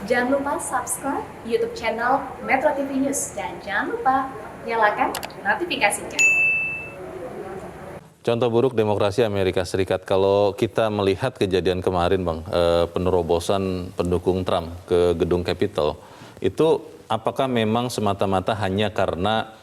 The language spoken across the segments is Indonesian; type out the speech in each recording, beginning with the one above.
Jangan lupa subscribe YouTube channel Metro TV News dan jangan lupa nyalakan notifikasinya. Contoh buruk demokrasi Amerika Serikat, kalau kita melihat kejadian kemarin Bang, penerobosan pendukung Trump ke gedung Capitol, itu apakah memang semata-mata hanya karena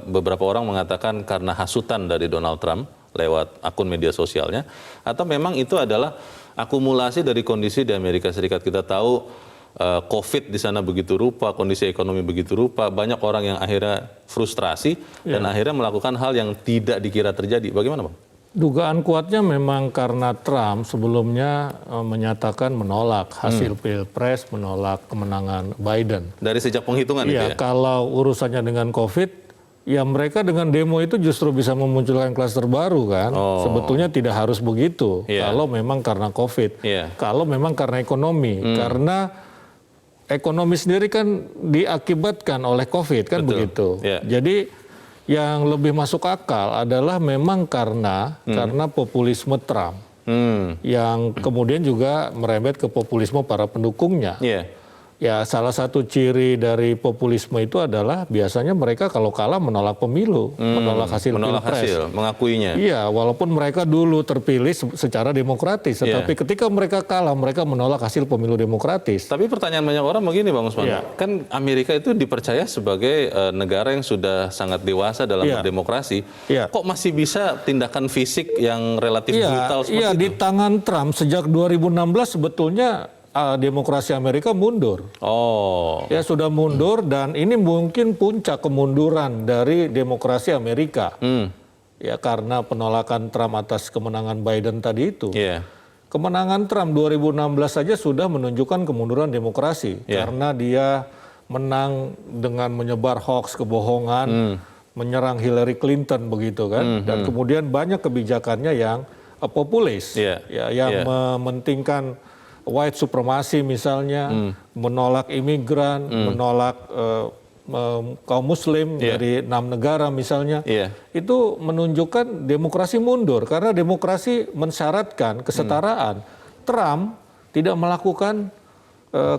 beberapa orang mengatakan karena hasutan dari Donald Trump lewat akun media sosialnya, atau memang itu adalah akumulasi dari kondisi di Amerika Serikat? Kita tahu COVID di sana begitu rupa, kondisi ekonomi begitu rupa, banyak orang yang akhirnya frustrasi dan akhirnya melakukan hal yang tidak dikira terjadi. Bagaimana Bang? Dugaan kuatnya memang karena Trump sebelumnya menyatakan menolak hasil Pilpres, menolak kemenangan Biden. Dari sejak penghitungan itu ya? Kalau urusannya dengan COVID, ya mereka dengan demo itu justru bisa memunculkan klaster baru kan. Sebetulnya tidak harus begitu kalau memang karena COVID. Kalau memang karena ekonomi, karena ekonomi sendiri kan diakibatkan oleh COVID kan. Begitu. Jadi yang lebih masuk akal adalah memang karena populisme Trump yang kemudian juga merembet ke populisme para pendukungnya. Ya salah satu ciri dari populisme itu adalah biasanya mereka kalau kalah menolak pemilu, menolak hasil Pilpres. Mengakuinya. Iya, walaupun mereka dulu terpilih secara demokratis, tetapi ketika mereka kalah mereka menolak hasil pemilu demokratis. Tapi pertanyaan banyak orang begini Bang Usman, kan Amerika itu dipercaya sebagai negara yang sudah sangat dewasa dalam berdemokrasi, kok masih bisa tindakan fisik yang relatif brutal seperti itu? Di tangan Trump sejak 2016 sebetulnya demokrasi Amerika mundur. Ya sudah mundur dan ini mungkin puncak kemunduran dari demokrasi Amerika. Ya karena penolakan Trump atas kemenangan Biden tadi itu. Kemenangan Trump 2016 saja sudah menunjukkan kemunduran demokrasi karena dia menang dengan menyebar hoax, kebohongan, menyerang Hillary Clinton begitu kan. Dan kemudian banyak kebijakannya yang populis, yang mementingkan white supremacy misalnya, menolak imigran, menolak kaum muslim dari 6 negara misalnya, itu menunjukkan demokrasi mundur karena demokrasi mensyaratkan kesetaraan. Trump tidak melakukan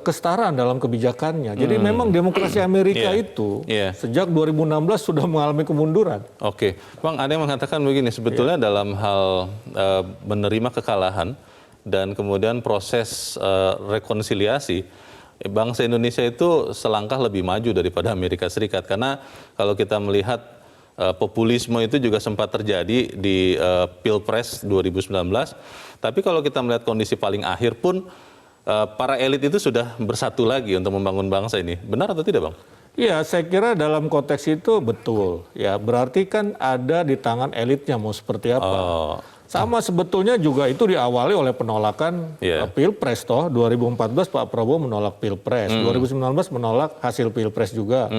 kesetaraan dalam kebijakannya. Jadi memang demokrasi Amerika itu sejak 2016 sudah mengalami kemunduran. Oke, Bang, ada yang mengatakan begini, sebetulnya dalam hal menerima kekalahan dan kemudian proses rekonsiliasi, bangsa Indonesia itu selangkah lebih maju daripada Amerika Serikat. Karena kalau kita melihat populisme itu juga sempat terjadi di Pilpres 2019. Tapi kalau kita melihat kondisi paling akhir pun, para elit itu sudah bersatu lagi untuk membangun bangsa ini. Benar atau tidak Bang? Iya, saya kira dalam konteks itu betul. Ya, berarti kan ada di tangan elitnya mau seperti apa. Sama sebetulnya juga itu diawali oleh penolakan Pilpres toh. 2014 Pak Prabowo menolak Pilpres, 2019 menolak hasil Pilpres juga.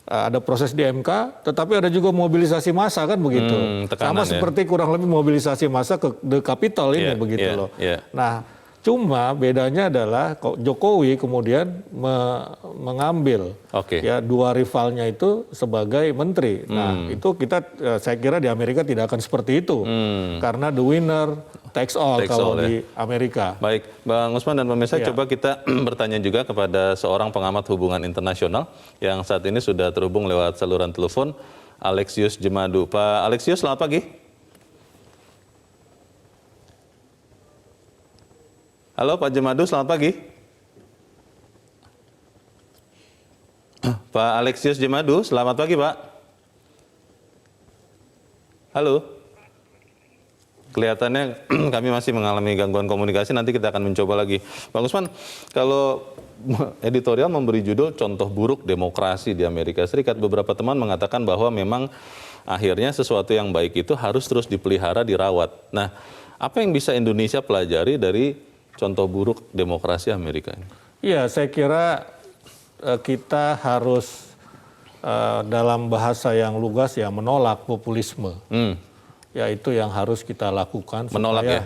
Ada proses di MK, tetapi ada juga mobilisasi massa kan begitu. Sama seperti kurang lebih mobilisasi massa ke Capitol ini begitu loh. Nah, cuma bedanya adalah Jokowi kemudian mengambil dua rivalnya itu sebagai menteri. Nah itu saya kira di Amerika tidak akan seperti itu. Karena the winner takes all kalau di Amerika. Baik, Bang Usman dan pemirsa, coba kita bertanya juga kepada seorang pengamat hubungan internasional yang saat ini sudah terhubung lewat saluran telepon, Alexius Jemadu. Pak Alexius, selamat pagi. Halo Pak Jemadu, selamat pagi. Pak Alexius Jemadu, selamat pagi Pak. Halo. Kelihatannya kami masih mengalami gangguan komunikasi, nanti kita akan mencoba lagi. Bang Usman, kalau editorial memberi judul Contoh Buruk Demokrasi di Amerika Serikat, beberapa teman mengatakan bahwa memang akhirnya sesuatu yang baik itu harus terus dipelihara, dirawat. Nah, apa yang bisa Indonesia pelajari dari contoh buruk demokrasi Amerika ini? Iya, saya kira kita harus dalam bahasa yang lugas ya menolak populisme. Ya itu yang harus kita lakukan supaya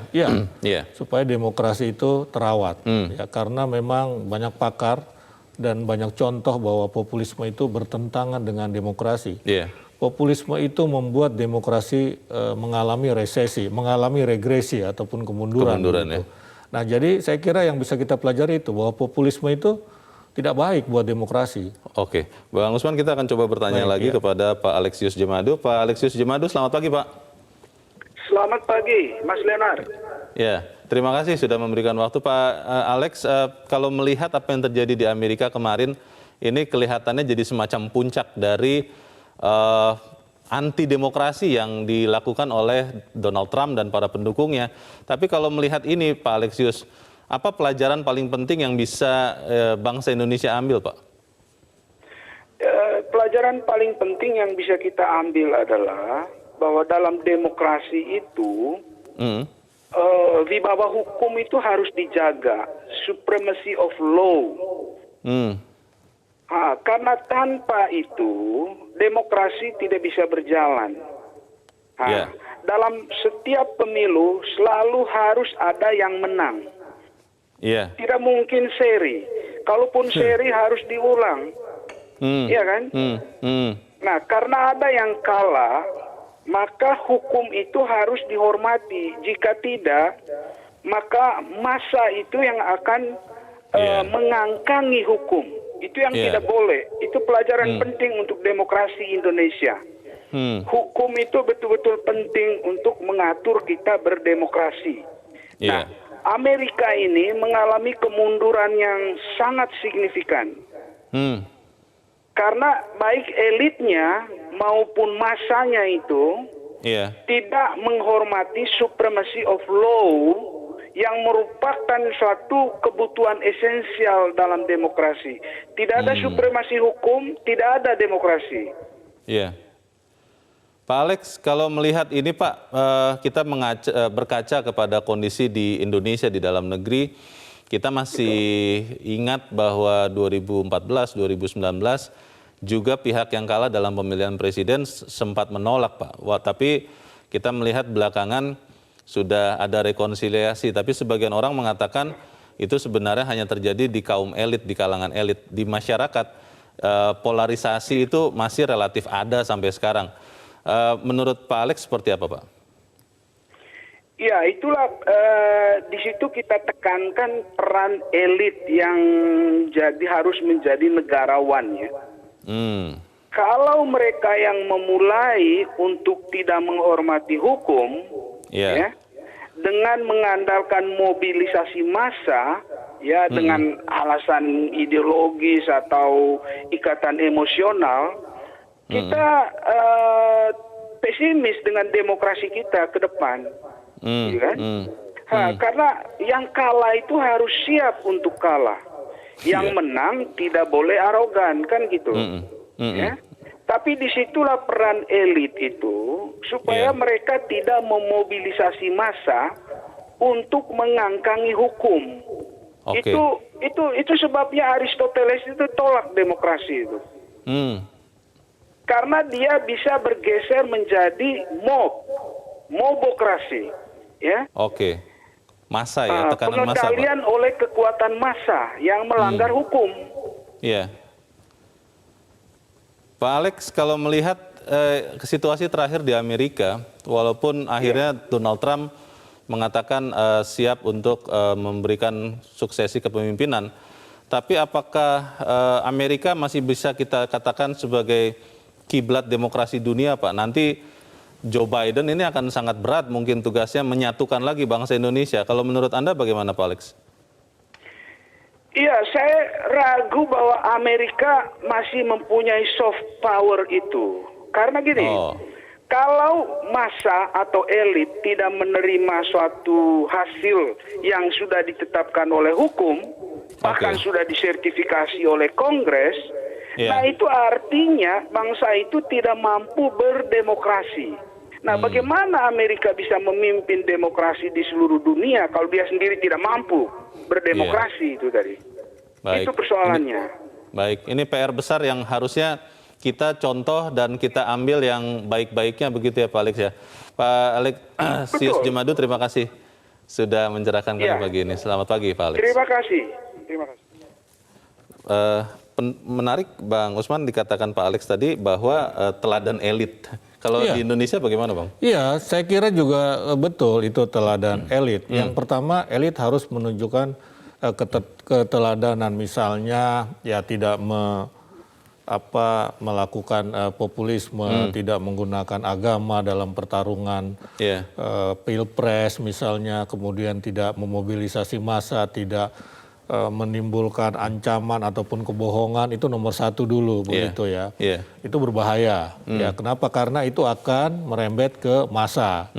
supaya demokrasi itu terawat. Ya karena memang banyak pakar dan banyak contoh bahwa populisme itu bertentangan dengan demokrasi. Populisme itu membuat demokrasi mengalami resesi, mengalami regresi ataupun kemunduran. Nah, jadi saya kira yang bisa kita pelajari itu bahwa populisme itu tidak baik buat demokrasi. Oke, Bang Usman, kita akan coba bertanya lagi kepada Pak Alexius Jemadu. Pak Alexius Jemadu, selamat pagi Pak. Selamat pagi, Mas Leonard. Ya, terima kasih sudah memberikan waktu Pak Alex. Kalau melihat apa yang terjadi di Amerika kemarin, ini kelihatannya jadi semacam puncak dari anti demokrasi yang dilakukan oleh Donald Trump dan para pendukungnya. Tapi kalau melihat ini Pak Alexius, apa pelajaran paling penting yang bisa bangsa Indonesia ambil, Pak? Pelajaran paling penting yang bisa kita ambil adalah bahwa dalam demokrasi itu wibawa hukum itu harus dijaga, supremacy of law. Karena tanpa itu demokrasi tidak bisa berjalan. Dalam setiap pemilu selalu harus ada yang menang. Tidak mungkin seri. Kalaupun seri harus diulang. Iya kan? Nah, karena ada yang kalah, maka hukum itu harus dihormati. Jika tidak, maka massa itu yang akan mengangkangi hukum. Itu yang tidak boleh. Itu pelajaran penting untuk demokrasi Indonesia. Hukum itu betul-betul penting untuk mengatur kita berdemokrasi. Nah, Amerika ini mengalami kemunduran yang sangat signifikan. Karena baik elitnya maupun massanya itu tidak menghormati supremacy of law yang merupakan suatu kebutuhan esensial dalam demokrasi. Tidak ada supremasi hukum, tidak ada demokrasi. Pak Alex, kalau melihat ini Pak, kita berkaca kepada kondisi di Indonesia di dalam negeri, kita masih ingat bahwa 2014, 2019 juga pihak yang kalah dalam pemilihan presiden sempat menolak Pak. Tapi kita melihat belakangan sudah ada rekonsiliasi, tapi sebagian orang mengatakan itu sebenarnya hanya terjadi di kaum elit, di kalangan elit. Di masyarakat, polarisasi itu masih relatif ada sampai sekarang. Menurut Pak Alex seperti apa Pak? Ya, itulah di situ kita tekankan peran elit yang harus menjadi negarawan ya. Kalau mereka yang memulai untuk tidak menghormati hukum, dengan mengandalkan mobilisasi massa, dengan alasan ideologis atau ikatan emosional, kita pesimis dengan demokrasi kita ke depan. Karena yang kalah itu harus siap untuk kalah. Yang menang tidak boleh arogan, kan gitu. Tapi disitulah peran elit itu, supaya mereka tidak memobilisasi massa untuk mengangkangi hukum. Itu sebabnya Aristoteles itu tolak demokrasi itu. Karena dia bisa bergeser menjadi mobokrasi. Massa ya, tekanan massa Pak. Pengendalian oleh kekuatan massa yang melanggar hukum. Pak Alex, kalau melihat situasi terakhir di Amerika, walaupun akhirnya Donald Trump mengatakan siap untuk memberikan suksesi kepemimpinan, tapi apakah Amerika masih bisa kita katakan sebagai kiblat demokrasi dunia Pak? Nanti Joe Biden ini akan sangat berat mungkin tugasnya menyatukan lagi bangsa Indonesia. Kalau menurut Anda bagaimana Pak Alex? Iya, saya ragu bahwa Amerika masih mempunyai soft power itu. Karena gini, kalau massa atau elit tidak menerima suatu hasil yang sudah ditetapkan oleh hukum, bahkan sudah disertifikasi oleh Kongres, nah itu artinya bangsa itu tidak mampu berdemokrasi. Nah, bagaimana Amerika bisa memimpin demokrasi di seluruh dunia kalau dia sendiri tidak mampu berdemokrasi itu tadi? Itu persoalannya. Ini PR besar yang harusnya kita contoh dan kita ambil yang baik-baiknya begitu ya Pak Alex ya. Pak Alexius Jemadu, terima kasih sudah mencerahkan kami pagi ini. Selamat pagi Pak Alex. Terima kasih. Menarik Bang Usman dikatakan Pak Alex tadi bahwa teladan elit. Kalau di Indonesia bagaimana, Bang? Iya, saya kira juga betul itu teladan elit. Yang pertama, elit harus menunjukkan keteladanan, misalnya ya tidak melakukan populisme, tidak menggunakan agama dalam pertarungan pilpres misalnya, kemudian tidak memobilisasi massa, tidak menimbulkan ancaman ataupun kebohongan, itu nomor satu dulu begitu ya. Itu berbahaya. Ya, kenapa? Karena itu akan merembet ke massa.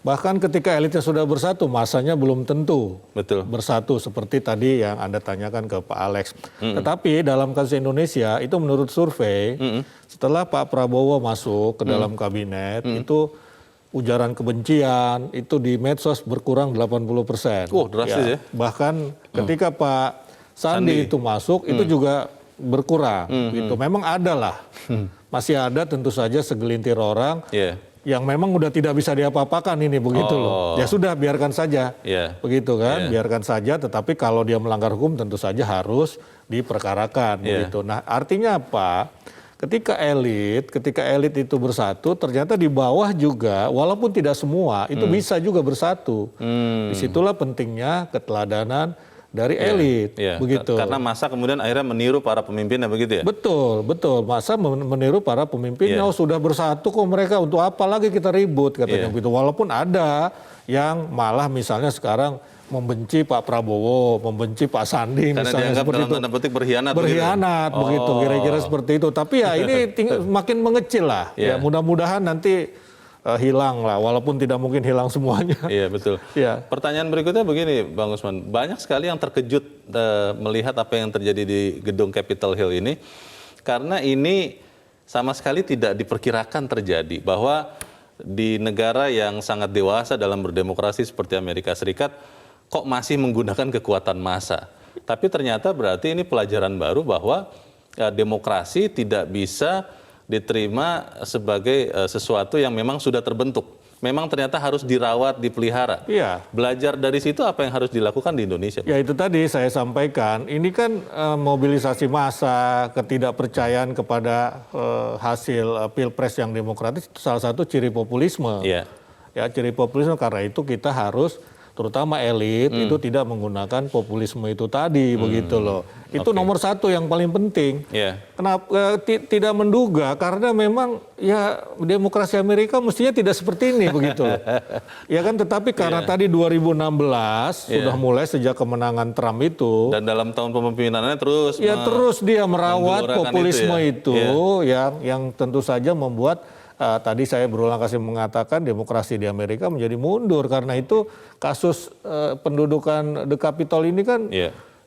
Bahkan ketika elitnya sudah bersatu, massanya belum tentu bersatu seperti tadi yang Anda tanyakan ke Pak Alex. Tetapi dalam kasus Indonesia itu menurut survei, setelah Pak Prabowo masuk ke dalam kabinet, itu ujaran kebencian itu di medsos berkurang 80%. Drastis ya. Bahkan ketika Pak Sandi itu masuk, itu juga berkurang. Gitu. Memang ada lah, masih ada tentu saja segelintir orang yang memang udah tidak bisa diapa-apakan ini begitu loh. Ya sudah, biarkan saja, begitu kan, biarkan saja. Tetapi kalau dia melanggar hukum tentu saja harus diperkarakan begitu. Nah, artinya apa? Ketika elit itu bersatu, ternyata di bawah juga, walaupun tidak semua, itu bisa juga bersatu. Disitulah pentingnya keteladanan dari elit, begitu. Karena massa kemudian akhirnya meniru para pemimpinnya begitu ya? Betul. Massa meniru para pemimpinnya, sudah bersatu kok mereka, untuk apa lagi kita ribut, katanya begitu. Walaupun ada yang malah misalnya sekarang membenci Pak Prabowo, membenci Pak Sandi, karena misalnya dianggap seperti dalam tanda petik berkhianat begitu, kira-kira seperti itu. Tapi ya ini makin mengecil lah. Ya mudah-mudahan nanti hilang lah, walaupun tidak mungkin hilang semuanya. Iya betul. Pertanyaan berikutnya begini, Bang Usman, banyak sekali yang terkejut melihat apa yang terjadi di gedung Capitol Hill ini, karena ini sama sekali tidak diperkirakan terjadi, bahwa di negara yang sangat dewasa dalam berdemokrasi seperti Amerika Serikat, kok masih menggunakan kekuatan massa. Tapi ternyata berarti ini pelajaran baru bahwa demokrasi tidak bisa diterima sebagai sesuatu yang memang sudah terbentuk. Memang ternyata harus dirawat, dipelihara. Belajar dari situ apa yang harus dilakukan di Indonesia? Ya itu tadi saya sampaikan, ini kan mobilisasi massa, ketidakpercayaan kepada hasil pilpres yang demokratis, itu salah satu ciri populisme. Ya, ciri populisme, karena itu kita harus, terutama elit, itu tidak menggunakan populisme itu tadi, begitu loh. Itu nomor satu yang paling penting. Kenapa tidak menduga? Karena memang ya demokrasi Amerika mestinya tidak seperti ini, begitu loh. Ya kan, tetapi karena tadi 2016 sudah mulai sejak kemenangan Trump itu. Dan dalam tahun kepemimpinannya terus. Terus dia merawat populisme itu yang tentu saja membuat tadi saya berulang kali mengatakan demokrasi di Amerika menjadi mundur. Karena itu kasus pendudukan The Capitol ini kan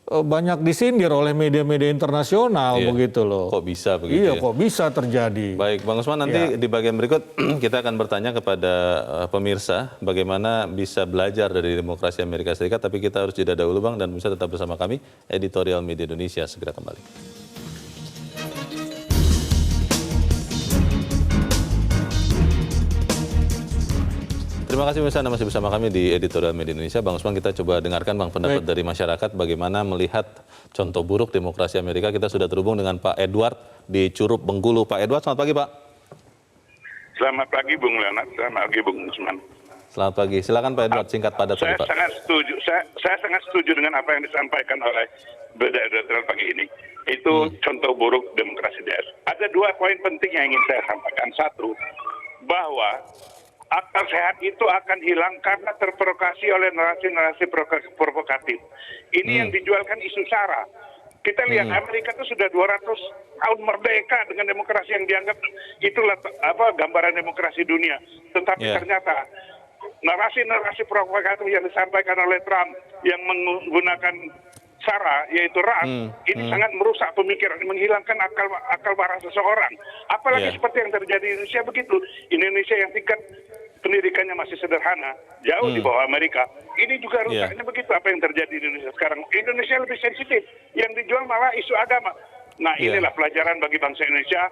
banyak disindir oleh media-media internasional, begitu loh. Kok bisa begitu? Kok bisa terjadi. Baik, Bang Usman, nanti di bagian berikut kita akan bertanya kepada pemirsa bagaimana bisa belajar dari demokrasi Amerika Serikat. Tapi kita harus jeda dahulu, Bang, dan bisa tetap bersama kami. Editorial Media Indonesia segera kembali. Terima kasih pemirsa, Anda masih bersama kami di Editorial Media Indonesia. Bang Usman, kita coba dengarkan Bang pendapat dari masyarakat bagaimana melihat contoh buruk demokrasi Amerika. Kita sudah terhubung dengan Pak Edward di Curup, Bengkulu. Pak Edward, selamat pagi Pak. Selamat pagi Bung Leonard, selamat pagi Bung Usman. Selamat pagi, silakan Pak Edward, singkat padat saja Pak. Saya sangat setuju dengan apa yang disampaikan oleh Editorial pagi ini. Itu contoh buruk demokrasi DS. Ada dua poin penting yang ingin saya sampaikan. Satu, bahwa akal sehat itu akan hilang karena terprovokasi oleh narasi-narasi provokatif. Ini yang dijualkan isu SARA. Kita lihat Amerika itu sudah 200 tahun merdeka dengan demokrasi yang dianggap itulah gambaran demokrasi dunia. Tetapi ternyata narasi-narasi provokatif yang disampaikan oleh Trump yang menggunakan SARA, yaitu ras, ini sangat merusak pemikiran, menghilangkan akal waras seseorang. Apalagi seperti yang terjadi di Indonesia begitu. Indonesia yang tingkat pendidikannya masih sederhana, jauh di bawah Amerika. Ini juga rusaknya begitu apa yang terjadi di Indonesia sekarang. Indonesia lebih sensitif, yang dijual malah isu agama. Nah inilah pelajaran bagi bangsa Indonesia.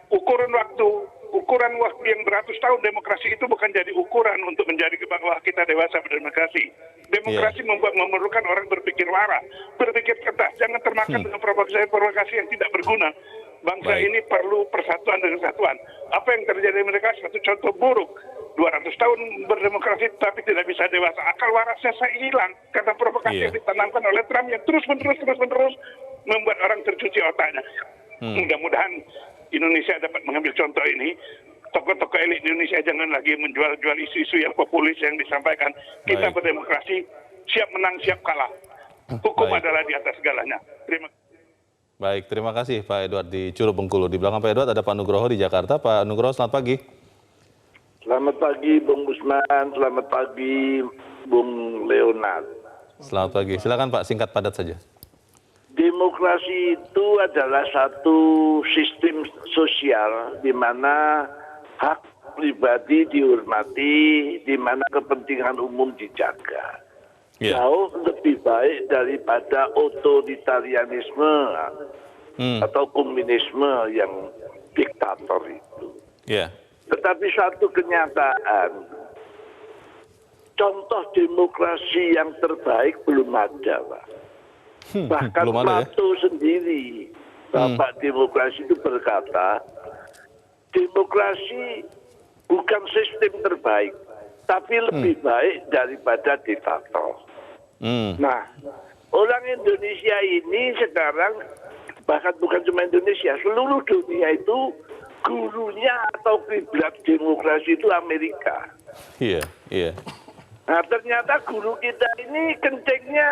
Ukuran waktu yang beratus tahun demokrasi itu bukan jadi ukuran untuk menjadi bahwa kita dewasa berdemokrasi. Demokrasi memerlukan orang berpikir waras, berpikir cerdas, jangan termakan dengan provokasi yang tidak berguna. Bangsa Baik. ini perlu persatuan dan kesatuan. Apa yang terjadi di mereka satu contoh buruk. 200 tahun berdemokrasi tapi tidak bisa dewasa. Akal warasnya saya hilang karena provokasi yang ditanamkan oleh Trump yang terus-menerus membuat orang tercuci otaknya. Mudah-mudahan Indonesia dapat mengambil contoh ini. Tokoh-tokoh elit Indonesia jangan lagi menjual-jual isu-isu yang populis yang disampaikan. Kita Baik. berdemokrasi, siap menang, siap kalah. Hukum Baik. adalah di atas segalanya. Terima kasih. Baik, terima kasih Pak Edward di Curug Bengkulu. Di belakang Pak Edward ada Pak Nugroho di Jakarta. Pak Nugroho, selamat pagi. Selamat pagi Bung Usman, selamat pagi Bung Leonard. Selamat pagi. Silakan Pak, singkat padat saja. Demokrasi itu adalah satu sistem sosial di mana hak pribadi dihormati, di mana kepentingan umum dijaga. Ya. Jauh lebih baik daripada otoritarianisme atau komunisme yang diktator itu. Ya. Tetapi satu kenyataan, contoh demokrasi yang terbaik belum ada, Pak. Bahkan belum ada, ya? Plato sendiri, Bapak demokrasi itu berkata, demokrasi bukan sistem terbaik, tapi lebih baik daripada diktator. Nah, orang Indonesia ini sekarang, bahkan bukan cuma Indonesia, seluruh dunia itu gurunya atau kiblat demokrasi itu Amerika. Iya, iya. Nah, ternyata guru kita ini kencingnya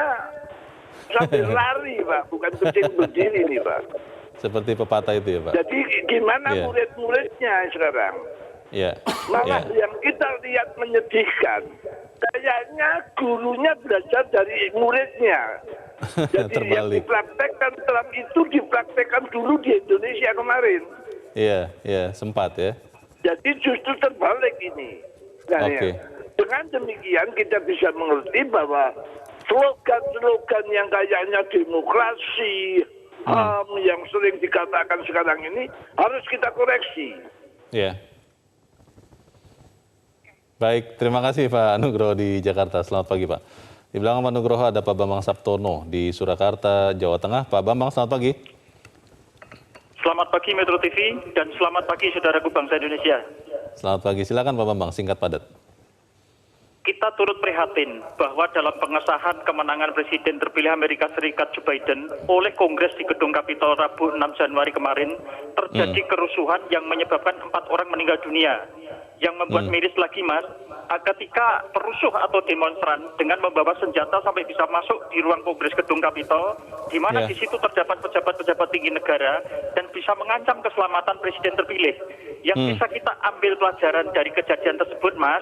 sambil lari, Pak, bukan kencing berdiri nih, Pak. Seperti pepatah itu ya, Pak. Jadi gimana Iya. murid-muridnya sekarang? Iya. Malah Iya. yang kita lihat menyedihkan, kayaknya gurunya belajar dari muridnya. Jadi yang Terbalik. dipraktekkan Trump itu dipraktekkan dulu di Indonesia kemarin. Iya, iya, sempat ya. Jadi justru terbalik ini. Nah, Oke. ya. Dengan demikian kita bisa mengerti bahwa slogan-slogan yang kayaknya demokrasi, HAM yang sering dikatakan sekarang ini harus kita koreksi. Iya. Baik, terima kasih Pak Nugroho di Jakarta. Selamat pagi Pak. Di belakang Pak Nugroho ada Pak Bambang Saptono di Surakarta, Jawa Tengah. Pak Bambang, selamat pagi. Selamat pagi Metro TV dan selamat pagi saudaraku bangsa Indonesia. Selamat pagi, silakan Pak Bambang, singkat padat. Kita turut prihatin bahwa dalam pengesahan kemenangan Presiden terpilih Amerika Serikat Joe Biden oleh Kongres di Gedung Kapitol Rabu 6 Januari kemarin terjadi kerusuhan yang menyebabkan 4 orang meninggal dunia. Yang membuat miris lagi, Mas, ketika perusuh atau demonstran dengan membawa senjata sampai bisa masuk di ruang Kongres Gedung Kapitol, di mana di situ terdapat pejabat-pejabat tinggi negara dan bisa mengancam keselamatan Presiden terpilih. Yang bisa kita ambil pelajaran dari kejadian tersebut, Mas,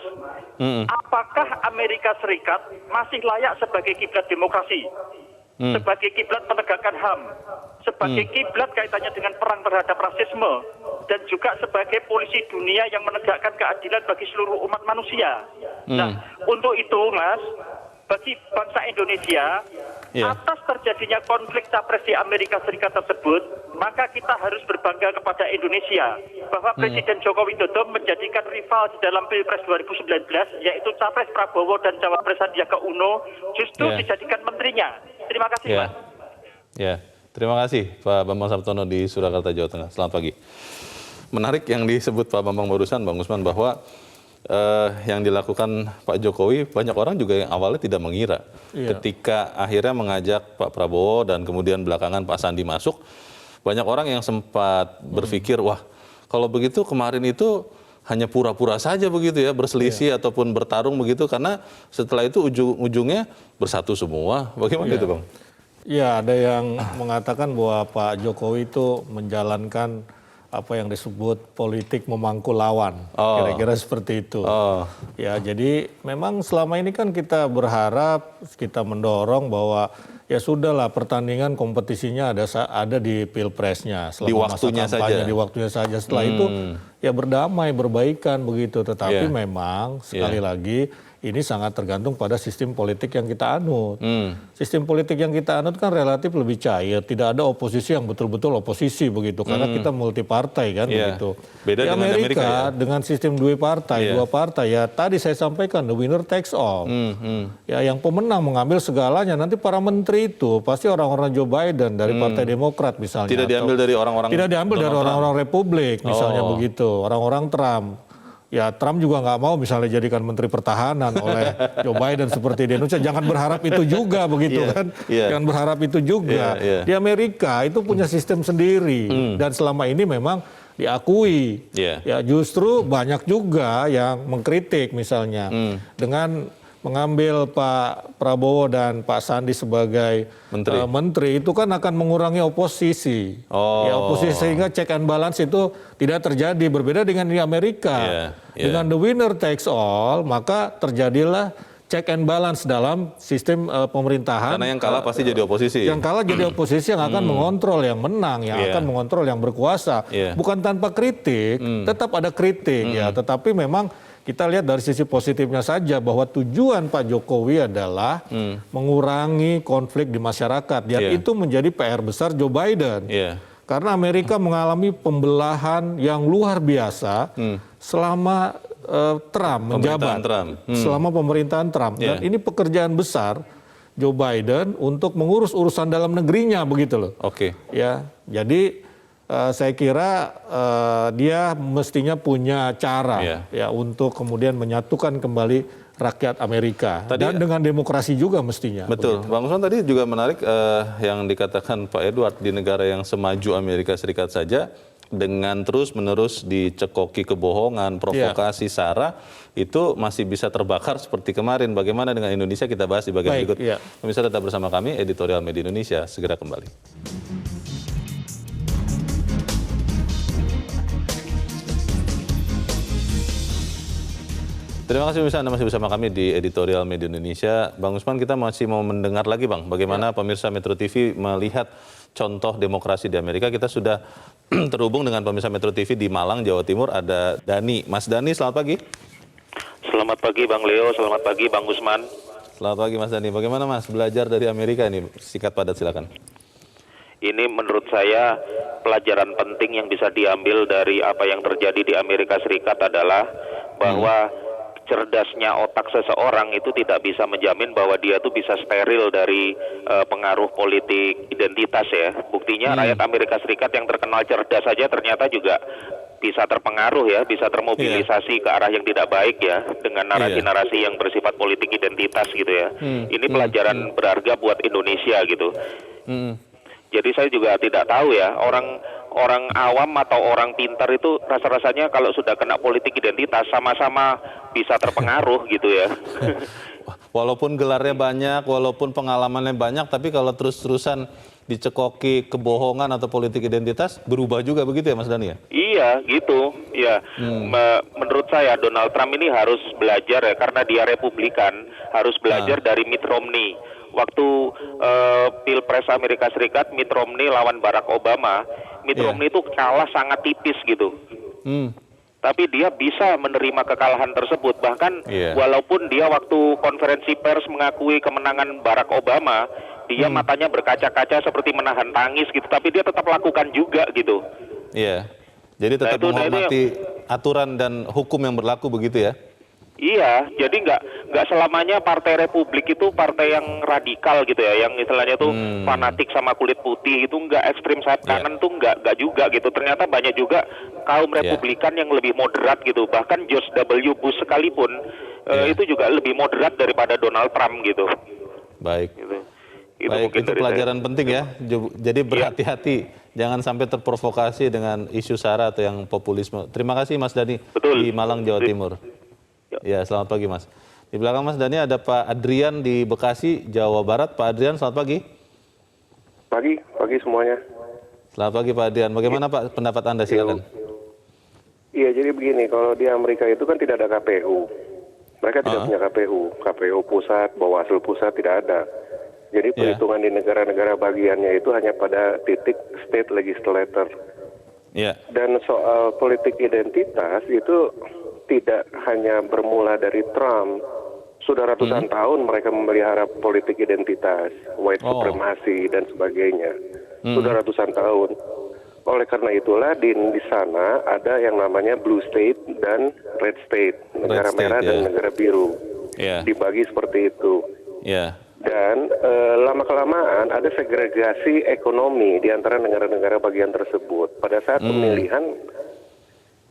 apakah Amerika Serikat masih layak sebagai kiblat demokrasi, sebagai kiblat penegakan HAM, sebagai kiblat kaitannya dengan perang terhadap rasisme, dan juga sebagai polisi dunia yang menegakkan keadilan bagi seluruh umat manusia. Nah, untuk itu, Mas, bagi bangsa Indonesia, atas terjadinya konflik capres di Amerika Serikat tersebut, maka kita harus berbangga kepada Indonesia bahwa Presiden Joko Widodo menjadikan rival di dalam Pilpres 2019, yaitu capres Prabowo dan cawapres Sandiaga Uno, justru dijadikan menterinya. Terima kasih, Pak. Ya, terima kasih Pak Bambang Saptono di Surakarta, Jawa Tengah. Selamat pagi. Menarik yang disebut Pak Bambang barusan, Bang Usman, bahwa yang dilakukan Pak Jokowi, banyak orang juga yang awalnya tidak mengira. Ketika akhirnya mengajak Pak Prabowo dan kemudian belakangan Pak Sandi masuk, banyak orang yang sempat berpikir, wah kalau begitu kemarin itu hanya pura-pura saja begitu ya, berselisih ataupun bertarung begitu, karena setelah itu ujung-ujungnya bersatu semua. Bagaimana itu, Bang? Ya, ada yang mengatakan bahwa Pak Jokowi itu menjalankan apa yang disebut politik memangku lawan, kira-kira seperti itu. Ya, jadi memang selama ini kan kita berharap, kita mendorong bahwa ya sudahlah pertandingan kompetisinya ada di pilpresnya, selama masa kampanye, di waktunya saja. Setelah itu ya berdamai, berbaikan begitu. Tetapi memang sekali lagi ini sangat tergantung pada sistem politik yang kita anut. Sistem politik yang kita anut kan relatif lebih cair, tidak ada oposisi yang betul-betul oposisi begitu, karena kita multi partai kan begitu. Beda di dengan Amerika ya? dengan sistem dua partai ya tadi saya sampaikan the winner takes all. Ya yang pemenang mengambil segalanya, nanti para menteri itu pasti orang-orang Joe Biden dari Partai Demokrat misalnya. Tidak diambil dari orang-orang Tidak diambil dari orang-orang Republik misalnya begitu, orang-orang Trump. Ya Trump juga nggak mau misalnya jadikan Menteri Pertahanan oleh Joe Biden seperti di Indonesia. Jangan berharap itu juga begitu kan. Jangan berharap itu juga. Di Amerika itu punya sistem sendiri. Dan selama ini memang diakui. Ya justru banyak juga yang mengkritik misalnya. Dengan mengambil Pak Prabowo dan Pak Sandi sebagai menteri itu kan akan mengurangi oposisi. Ya, oposisi sehingga check and balance itu tidak terjadi. Berbeda dengan di Amerika. Dengan the winner takes all, maka terjadilah check and balance dalam sistem pemerintahan. Karena yang kalah pasti jadi oposisi. Yang kalah jadi oposisi yang akan mengontrol, yang menang, yang akan mengontrol, yang berkuasa. Bukan tanpa kritik, tetap ada kritik ya. Tetapi memang kita lihat dari sisi positifnya saja bahwa tujuan Pak Jokowi adalah mengurangi konflik di masyarakat. Dan itu menjadi PR besar Joe Biden. Karena Amerika mengalami pembelahan yang luar biasa selama Trump menjabat. Selama pemerintahan Trump. Dan ini pekerjaan besar Joe Biden untuk mengurus urusan dalam negerinya begitu loh. Ya, jadi saya kira dia mestinya punya cara ya untuk kemudian menyatukan kembali rakyat Amerika dan dengan demokrasi juga mestinya. Betul, Bang Usman tadi juga menarik yang dikatakan Pak Edward, di negara yang semaju Amerika Serikat saja dengan terus-menerus dicekoki kebohongan, provokasi, sara, itu masih bisa terbakar seperti kemarin. Bagaimana dengan Indonesia, kita bahas di bagian berikut. Pemirsa tetap bersama kami, Editorial Media Indonesia segera kembali. Terima kasih pemirsa, Anda masih bersama kami di Editorial Media Indonesia. Bang Usman, kita masih mau mendengar lagi Bang, bagaimana pemirsa Metro TV melihat contoh demokrasi di Amerika. Kita sudah terhubung dengan pemirsa Metro TV di Malang, Jawa Timur, ada Dani. Mas Dani, selamat pagi. Selamat pagi Bang Leo, selamat pagi Bang Usman. Selamat pagi Mas Dani, bagaimana Mas belajar dari Amerika ini? Singkat padat silakan. Ini menurut saya pelajaran penting yang bisa diambil dari apa yang terjadi di Amerika Serikat adalah bahwa cerdasnya otak seseorang itu tidak bisa menjamin bahwa dia tuh bisa steril dari pengaruh politik identitas ya. Buktinya rakyat Amerika Serikat yang terkenal cerdas saja ternyata juga bisa terpengaruh ya, bisa termobilisasi ke arah yang tidak baik ya, dengan narasi-narasi yang bersifat politik identitas gitu ya. Ini pelajaran berharga buat Indonesia gitu. Jadi saya juga tidak tahu ya, orang awam atau orang pintar itu rasa-rasanya kalau sudah kena politik identitas sama-sama bisa terpengaruh gitu ya. Walaupun gelarnya banyak, walaupun pengalamannya banyak, tapi kalau terus-terusan dicekoki kebohongan atau politik identitas, berubah juga begitu ya Mas Dani ya? Iya gitu, ya. Menurut saya Donald Trump ini harus belajar ya, karena dia Republikan, harus belajar dari Mitt Romney. Waktu Pilpres Amerika Serikat, Mitt Romney lawan Barack Obama, Mitt Romney itu kalah sangat tipis gitu. Tapi dia bisa menerima kekalahan tersebut. Bahkan walaupun dia waktu konferensi pers mengakui kemenangan Barack Obama, dia matanya berkaca-kaca seperti menahan tangis gitu. Tapi dia tetap lakukan juga gitu. Iya, jadi tetap menghormati aturan dan hukum yang berlaku begitu ya? Iya, jadi nggak selamanya Partai Republik itu partai yang radikal gitu ya, yang istilahnya tuh fanatik sama kulit putih, itu nggak ekstrim sayap kanan tuh nggak juga gitu. Ternyata banyak juga kaum Republikan yang lebih moderat gitu. Bahkan George W. Bush sekalipun itu juga lebih moderat daripada Donald Trump gitu. Baik. Gitu. Baik, itu pelajaran penting ya. Jadi berhati-hati, jangan sampai terprovokasi dengan isu sara atau yang populisme. Terima kasih Mas Dani di Malang, Jawa Timur. Ya, selamat pagi Mas. Di belakang Mas Dani ada Pak Adrian di Bekasi, Jawa Barat. Pak Adrian, selamat pagi. Pagi semuanya. Selamat pagi Pak Adrian. Bagaimana Pak pendapat Anda, silakan? Iya, jadi begini, kalau di Amerika itu kan tidak ada KPU. Mereka tidak punya KPU pusat, Bawaslu pusat tidak ada. Jadi perhitungan di negara-negara bagiannya itu hanya pada titik state legislator. Dan soal politik identitas itu tidak hanya bermula dari Trump. Sudah ratusan tahun mereka memelihara politik identitas, white supremacy dan sebagainya. Sudah ratusan tahun. Oleh karena itulah di sana ada yang namanya blue state dan red state, negara merah dan negara biru. Dibagi seperti itu. Dan lama-kelamaan ada segregasi ekonomi di antara negara-negara bagian tersebut. Pada saat pemilihan,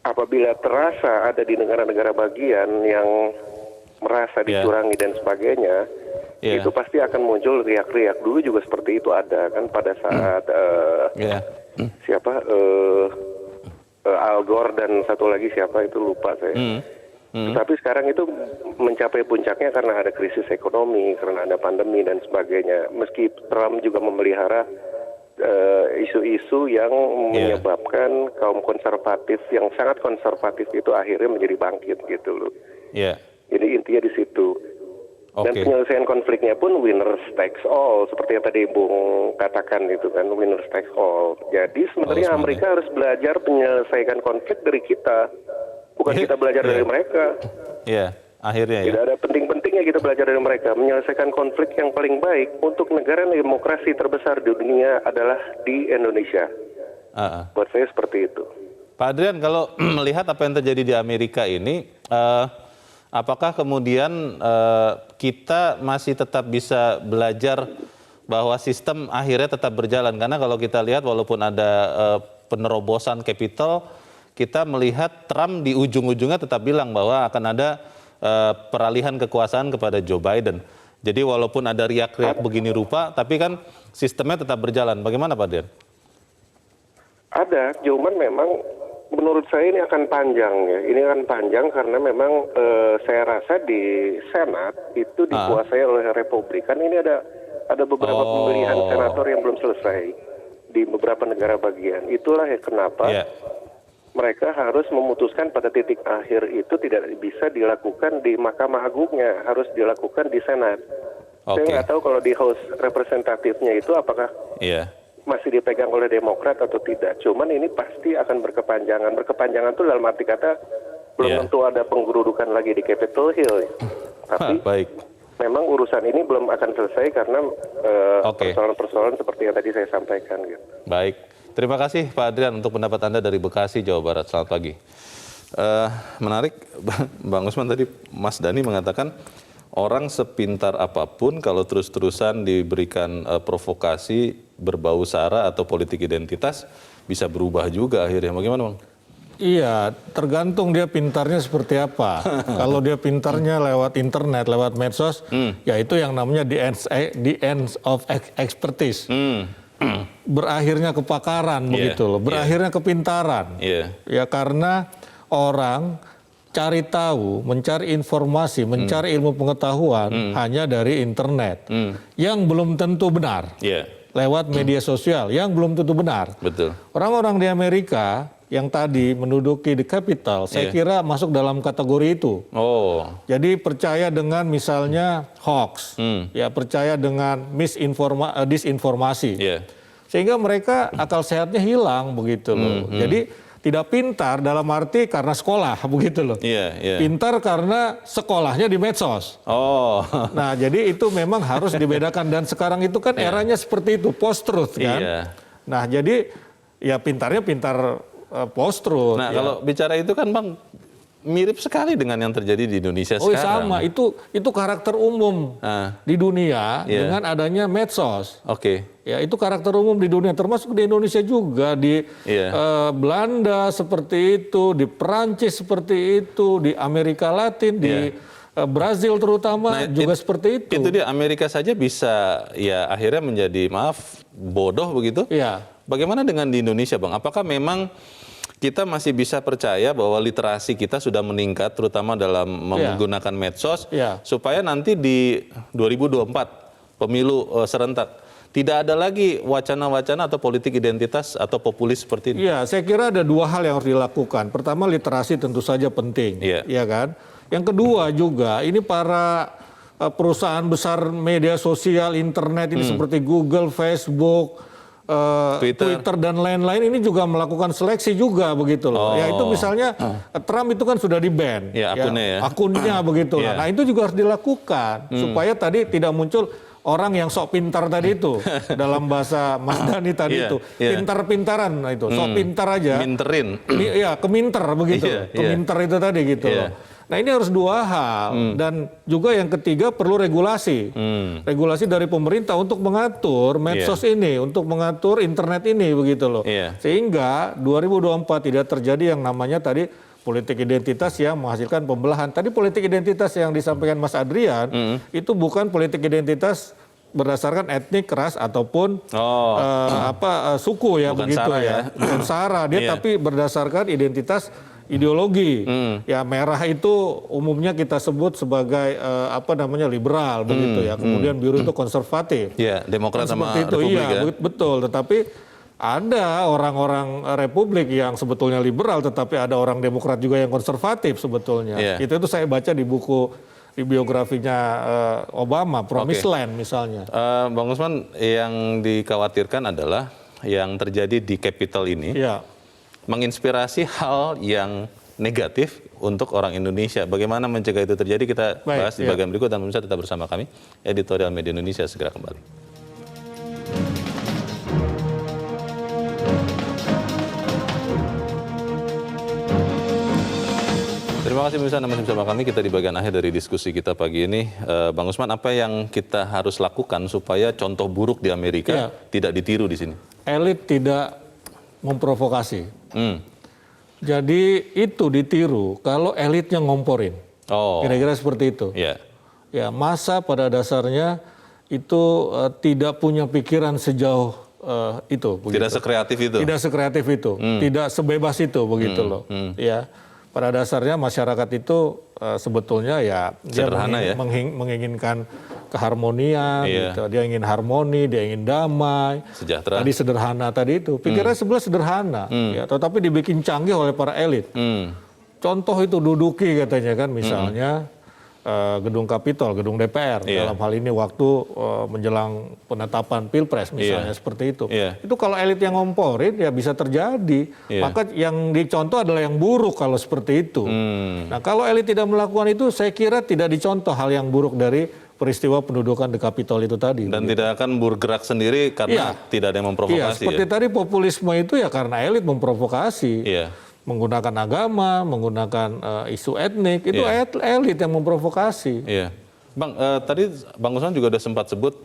apabila terasa ada di negara-negara bagian yang merasa dicurangi dan sebagainya, itu pasti akan muncul riak-riak. Dulu juga seperti itu ada kan pada saat Al Gore dan satu lagi siapa itu lupa saya. Tapi sekarang itu mencapai puncaknya karena ada krisis ekonomi, karena ada pandemi dan sebagainya. Meski Trump juga memelihara isu-isu yang menyebabkan kaum konservatif yang sangat konservatif itu akhirnya menjadi bangkit gitu loh. Jadi intinya di situ. Dan penyelesaian konfliknya pun winners takes all, seperti yang tadi Bung katakan itu kan, winners takes all. Jadi sebenarnya Amerika harus belajar menyelesaikan konflik dari kita, bukan kita belajar dari mereka. Akhirnya tidak ada penting-pentingnya kita belajar dari mereka. Menyelesaikan konflik yang paling baik untuk negara demokrasi terbesar di dunia adalah di Indonesia. Buat saya seperti itu. Pak Adrian, kalau melihat apa yang terjadi di Amerika ini, apakah kemudian kita masih tetap bisa belajar bahwa sistem akhirnya tetap berjalan? Karena kalau kita lihat walaupun ada penerobosan Capitol, kita melihat Trump di ujung-ujungnya tetap bilang bahwa akan ada peralihan kekuasaan kepada Joe Biden. Jadi walaupun ada riak-riak begini rupa, tapi kan sistemnya tetap berjalan. Bagaimana Pak Dian? Ada, cuman memang menurut saya ini akan panjang ya. Ini akan panjang karena memang saya rasa di Senat itu dikuasai oleh Republikan. Ini ada beberapa pemilihan senator yang belum selesai di beberapa negara bagian. Itulah yang kenapa mereka harus memutuskan pada titik akhir itu tidak bisa dilakukan di Mahkamah Agungnya, harus dilakukan di Senat. Saya nggak tahu kalau di House representatifnya itu apakah masih dipegang oleh Demokrat atau tidak. Cuman ini pasti akan berkepanjangan. Berkepanjangan itu dalam arti kata belum tentu ada penggerudukan lagi di Capitol Hill. Tapi memang urusan ini belum akan selesai karena persoalan-persoalan seperti yang tadi saya sampaikan. Gitu. Baik, terima kasih Pak Adrian untuk pendapat Anda dari Bekasi, Jawa Barat. Selamat pagi. Menarik, Bang Usman tadi, Mas Dhani mengatakan orang sepintar apapun kalau terus-terusan diberikan provokasi berbau sara atau politik identitas bisa berubah juga akhirnya. Bagaimana Bang? Iya, tergantung dia pintarnya seperti apa. Kalau dia pintarnya lewat internet, lewat medsos, ya itu yang namanya the ends of expertise. Berakhirnya kepakaran begitu loh, berakhirnya kepintaran. Ya karena orang cari tahu, mencari informasi, mencari ilmu pengetahuan hanya dari internet yang belum tentu benar. Lewat media sosial yang belum tentu benar. Betul. Orang-orang di Amerika yang tadi menduduki di Capitol, saya kira masuk dalam kategori itu. Jadi percaya dengan misalnya hoax, ya percaya dengan disinformasi, sehingga mereka akal sehatnya hilang begitu loh. Jadi tidak pintar dalam arti karena sekolah begitu loh. Pintar karena sekolahnya di medsos. Nah jadi itu memang harus dibedakan dan sekarang itu kan eranya seperti itu, post-truth kan. Nah jadi ya pintarnya pintar post-truth. Nah kalau bicara itu kan Bang, mirip sekali dengan yang terjadi di Indonesia sekarang. Sama, itu karakter umum di dunia dengan adanya medsos. Ya itu karakter umum di dunia, termasuk di Indonesia juga, di Belanda seperti itu, di Perancis seperti itu, di Amerika Latin, di Brazil terutama juga seperti itu. Itu dia, Amerika saja bisa ya akhirnya menjadi bodoh begitu. Bagaimana dengan di Indonesia Bang? Apakah memang kita masih bisa percaya bahwa literasi kita sudah meningkat terutama dalam menggunakan medsos supaya nanti di 2024 pemilu serentak tidak ada lagi wacana-wacana atau politik identitas atau populis seperti ini? Iya, saya kira ada dua hal yang harus dilakukan. Pertama, literasi tentu saja penting, ya kan? Yang kedua juga, ini para perusahaan besar media sosial, internet ini seperti Google, Facebook, Twitter dan lain-lain ini juga melakukan seleksi juga begitu loh. Ya itu misalnya Trump itu kan sudah di-ban. Ya, akunnya begitu lah. Nah itu juga harus dilakukan supaya tadi tidak muncul orang yang sok pintar tadi itu dalam bahasa Mas Dhani tadi itu pintar-pintaran itu sok pintar aja. Minterin. Iya keminter begitu. Keminter itu tadi gitu loh. Nah ini harus dua hal dan juga yang ketiga perlu regulasi, regulasi dari pemerintah untuk mengatur medsos ini, untuk mengatur internet ini begitu loh, sehingga 2024 tidak terjadi yang namanya tadi politik identitas yang menghasilkan pembelahan. Tadi politik identitas yang disampaikan Mas Adrian itu bukan politik identitas berdasarkan etnik, ras ataupun suku ya bukan begitu sara, ya, bukan sara dia tapi berdasarkan identitas ideologi. Ya merah itu umumnya kita sebut sebagai liberal begitu ya. Kemudian biru itu konservatif. Ya, Demokrat sama itu. Republik Iya, betul. Tetapi ada orang-orang Republik yang sebetulnya liberal, tetapi ada orang Demokrat juga yang konservatif sebetulnya. Itu saya baca di buku di biografinya Obama, Promised Land misalnya. Bang Usman, yang dikhawatirkan adalah yang terjadi di Capitol ini. Menginspirasi hal yang negatif untuk orang Indonesia. Bagaimana mencegah itu terjadi kita bahas di bagian berikut dan pemirsa tetap bersama kami. Editorial Media Indonesia segera kembali. Terima kasih pemirsa Anda masih bersama kami. Kita di bagian akhir dari diskusi kita pagi ini. Bang Usman, apa yang kita harus lakukan supaya contoh buruk di Amerika tidak ditiru di sini? Elit tidak memprovokasi. Jadi itu ditiru kalau elitnya ngomporin. Kira-kira seperti itu. Ya, massa pada dasarnya itu tidak punya pikiran sejauh itu. Begitu. Tidak sekreatif itu. Tidak sekreatif itu. Tidak sebebas itu begitu loh. Ya, pada dasarnya masyarakat itu sebetulnya ya sederhana, dia menginginkan keharmonian, gitu. Dia ingin harmoni, dia ingin damai, sejahtera. Tadi sederhana tadi itu, pikirannya sebelah sederhana, ya, tetapi dibikin canggih oleh para elit. Contoh itu duduki katanya kan, misalnya gedung Capitol, gedung DPR, dalam hal ini waktu menjelang penetapan Pilpres misalnya seperti itu. Itu kalau elit yang ngomporin ya bisa terjadi. Maka yang dicontoh adalah yang buruk kalau seperti itu. Nah kalau elit tidak melakukan itu, saya kira tidak dicontoh hal yang buruk dari peristiwa pendudukan di Capitol itu tadi. Dan tidak akan bergerak sendiri karena tidak ada yang memprovokasi. Seperti tadi populisme itu ya karena elit memprovokasi. Menggunakan agama, menggunakan isu etnik, itu elit yang memprovokasi. Bang, tadi Bang Usman juga sudah sempat sebut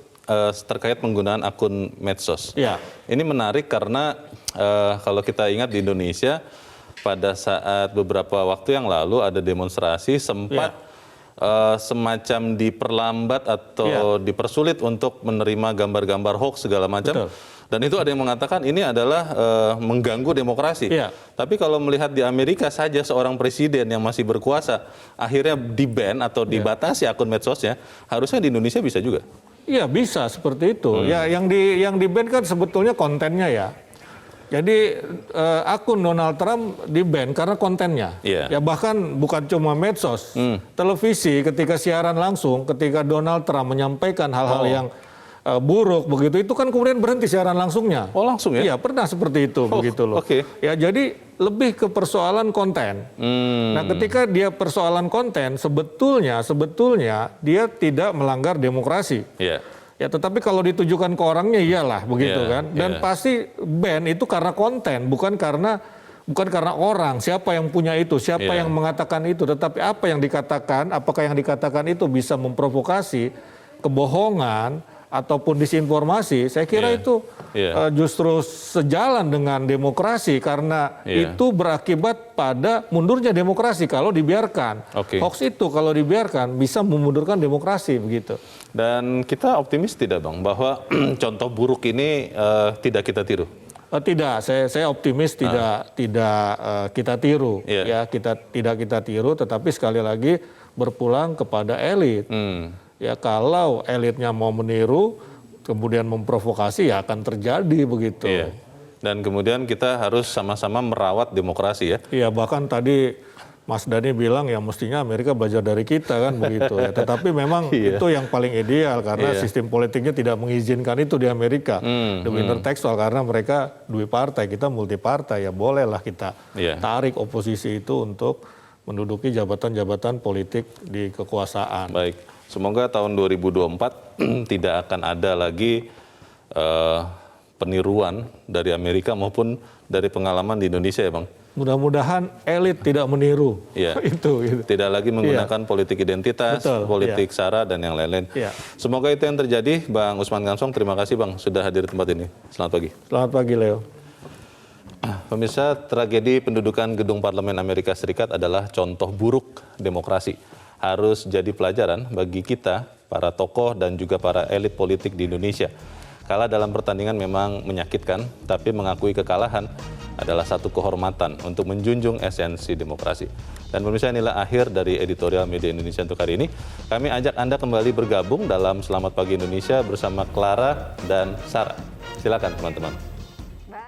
terkait penggunaan akun medsos. Ini menarik karena kalau kita ingat di Indonesia pada saat beberapa waktu yang lalu ada demonstrasi sempat semacam diperlambat atau dipersulit untuk menerima gambar-gambar hoax segala macam. Dan itu ada yang mengatakan ini adalah mengganggu demokrasi. Tapi kalau melihat di Amerika saja seorang presiden yang masih berkuasa akhirnya di-ban atau dibatasi akun medsosnya, harusnya di Indonesia bisa juga. Iya bisa seperti itu. Ya yang di-ban kan sebetulnya kontennya ya. Jadi akun Donald Trump di-ban karena kontennya. Ya bahkan bukan cuma medsos, televisi ketika siaran langsung, ketika Donald Trump menyampaikan hal-hal yang buruk begitu, itu kan kemudian berhenti siaran langsungnya. Langsung ya? Iya pernah seperti itu begitu loh. Ya jadi lebih ke persoalan konten. Nah ketika dia persoalan konten sebetulnya dia tidak melanggar demokrasi. Ya tetapi kalau ditujukan ke orangnya iyalah begitu kan. Dan pasti ban itu karena konten, bukan karena orang, siapa yang punya itu, siapa yang mengatakan itu, tetapi apa yang dikatakan, apakah yang dikatakan itu bisa memprovokasi kebohongan ataupun disinformasi, saya kira itu justru sejalan dengan demokrasi karena itu berakibat pada mundurnya demokrasi kalau dibiarkan. Hoax itu kalau dibiarkan bisa memundurkan demokrasi begitu. Dan kita optimis tidak Bang bahwa contoh buruk ini tidak kita tiru? Tidak, saya optimis tidak kita tiru. Tidak kita tiru, tetapi sekali lagi berpulang kepada elit. Ya kalau elitnya mau meniru, kemudian memprovokasi ya akan terjadi begitu. Dan kemudian kita harus sama-sama merawat demokrasi ya. Iya bahkan tadi Mas Dhani bilang ya mestinya Amerika belajar dari kita kan begitu ya. Tetapi memang itu yang paling ideal karena sistem politiknya tidak mengizinkan itu di Amerika. The winner takes all karena mereka dua partai, kita multi partai ya bolehlah kita tarik oposisi itu untuk menduduki jabatan-jabatan politik di kekuasaan. Baik, semoga tahun 2024 tidak akan ada lagi peniruan dari Amerika maupun dari pengalaman di Indonesia ya Bang. Mudah-mudahan elit tidak meniru itu. Tidak lagi menggunakan politik identitas, politik sara dan yang lain-lain. Semoga itu yang terjadi. Bang Usman Kansong, terima kasih Bang sudah hadir di tempat ini. Selamat pagi. Selamat pagi Leo. Pemirsa, tragedi pendudukan gedung Parlemen Amerika Serikat adalah contoh buruk demokrasi. Harus jadi pelajaran bagi kita, para tokoh dan juga para elit politik di Indonesia. Kalah dalam pertandingan memang menyakitkan, tapi mengakui kekalahan adalah satu kehormatan untuk menjunjung esensi demokrasi. Dan pemirsa, inilah akhir dari editorial Media Indonesia untuk hari ini. Kami ajak Anda kembali bergabung dalam Selamat Pagi Indonesia bersama Clara dan Sarah. Silakan teman-teman.